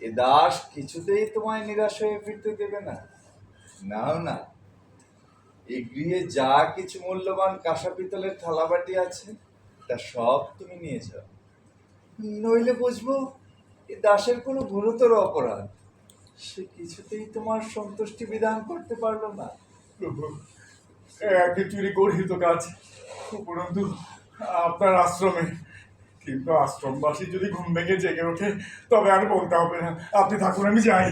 এ দাস কিছুতেই তোমায় নিরাশ হয়ে ফিরতে দেবে না। নাও না, এই গৃহে যা কিছু মূল্যবান কাঁসা পিতলের থালাবাটি আছে তা সব তুমি নিয়ে যাও। নইলে বুঝবো এ দাসের কোনো গুরুতর অপরাধ, সে কিছুতেই তোমার সন্তুষ্টি বিধান করতে পারলো না। প্রভু, একই চুরি গর্হিত কাজ, উপরন্তু আপনার আশ্রমে। কিন্তু আশ্রমবাসী যদি ঘুম ভেঙে জেগে ওঠে তবে আর বলতে হবে না। আপনি থাকুন, আমি যাই।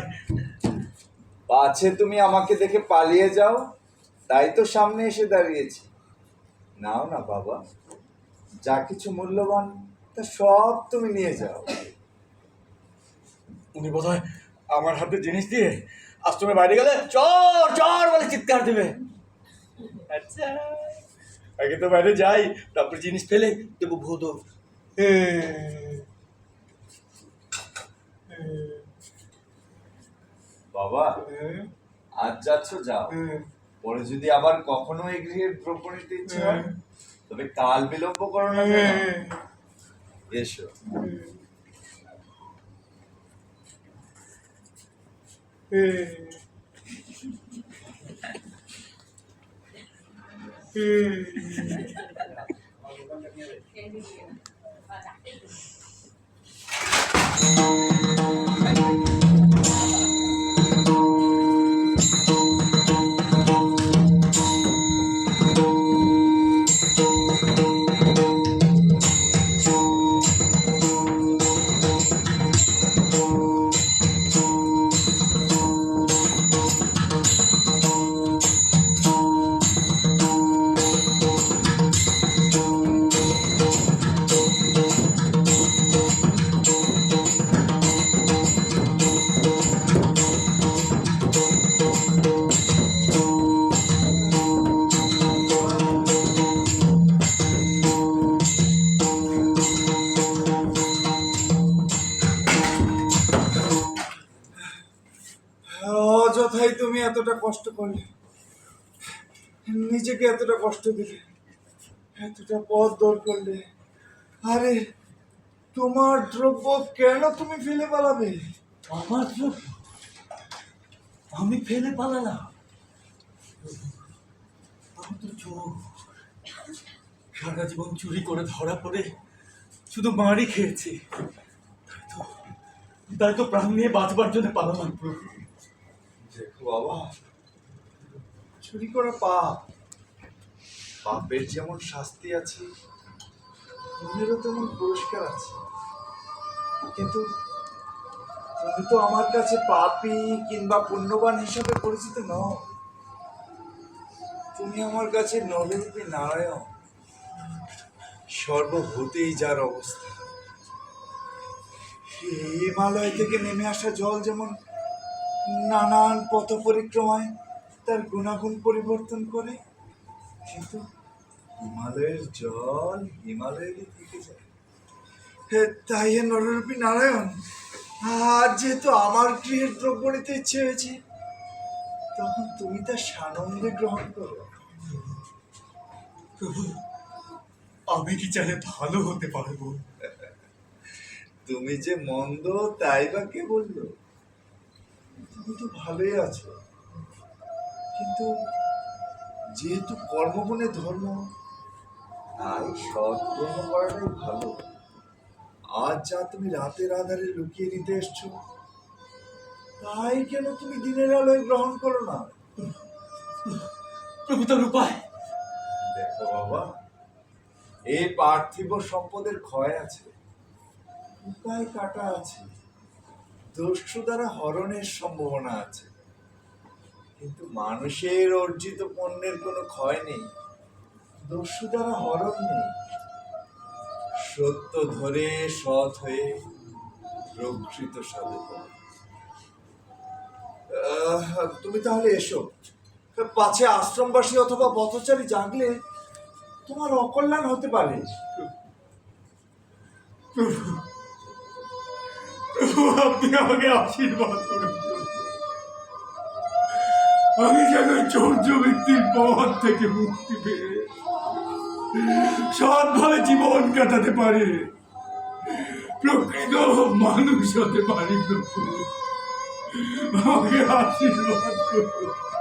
পাছে তুমি আমাকে দেখে পালিয়ে যাও, তাই তো সামনে এসে দাঁড়িয়েছি। নাও না বাবা, যা কিছু মূল্যবান তা সব তুমি নিয়ে যাও। উনি বোধহয় আমার হাতে জিনিস দিয়ে আশ্রমের বাইরে গেলে চর চর বলে চিৎকার দেবে। আচ্ছা, আগে তো বাইরে যাই, তারপর জিনিস ফেলে দেবো ভূত। বাবা, আজ যাচ্ছ যাও, পরে যদি আবার কখনো এই গৃহের দ্রব্য নিতে ইচ্ছে হয় তবে কাল বিলম্ব করো না যেন। এসো। অযথাই তুমি এতটা কষ্ট করলে, নিজেকে এতটা কষ্ট দিলে, এতটা পথ দৌড় করলে। আরে তোমার দ্রব্য কেন তুমি ফেলে পালাবে? আমার দ্রব্য আমি ফেলে পালালাম? আমি তো চোর, সারা জীবন চুরি করে ধরা পড়ে শুধু মারই খেয়েছি। তাই তো প্রাণ নিয়ে বাঁচবার জন্য পালালাম। প্রভু, দেখো বাবা, চুরি করা পাপ, পাপের যেমন শাস্তি আছে পুণ্যেরও তেমন পুরস্কার আছে। কিন্তু তুমি তো আমার কাছে পাপী কিংবা পুণ্যবান হিসাবে পরিচিত নও। তুমি আমার কাছে নররূপী নারায়ণ, সর্বভূতেই যার অবস্থা। হিমালয় থেকে নেমে আসা জল যেমন নানান পথ পরিক্রমায় তার গুণাগুণ পরিবর্তন করে, কিন্তু হিমালয়ের জল হিমালয়েরই থেকে যায়। তাই হে নররূপী নারায়ণ, আর যেহেতু আমার গৃহের দ্রব্য নিতে ইচ্ছে হয়েছে, তখন তুমি তা সানন্দে গ্রহণ করো। প্রভু, আমি কি চাইলে ভালো হতে পারবো? তুমি যে মন্দ তাই বা কে বললো? তুমি তো ভালোই আছো, কিন্তু যেহেতু কর্মগুণে ধর্ম, তাই সৎকর্ম করাটাই ভালো। আজ যা তুমি রাতের আধারে লুকিয়ে নিতে এসছো, তাই কেন তুমি দিনের আলোয় গ্রহণ করো না? প্রভু, তার উপায়? দেখো বাবা, এই পার্থিব সম্পদের ক্ষয় আছে, উপায় কাটা আছে, দস্যু দ্বারা হরণের সম্ভাবনা আছে, কিন্তু মানুষের অর্জিত পণ্যের কোনো ক্ষয় নেই, দস্যু দ্বারা হরণ নেই। সত্য ধরে সৎ হয়ে প্রকৃত সাধক। তুমি তাহলে এসো, পাছে আশ্রমবাসী অথবা পথচারী জাগলে তোমার অকল্যাণ হতে পারে। আপনি আমাকে আশীর্বাদ করুন। আমি যেন চৌর্য ব্যক্তির পথ থেকে মুক্তি পেয়ে সৎভাবে জীবন কাটাতে পারি। প্রকৃত তো মানুষ হতে পারি প্রভু, আমাকে আশীর্বাদ করো।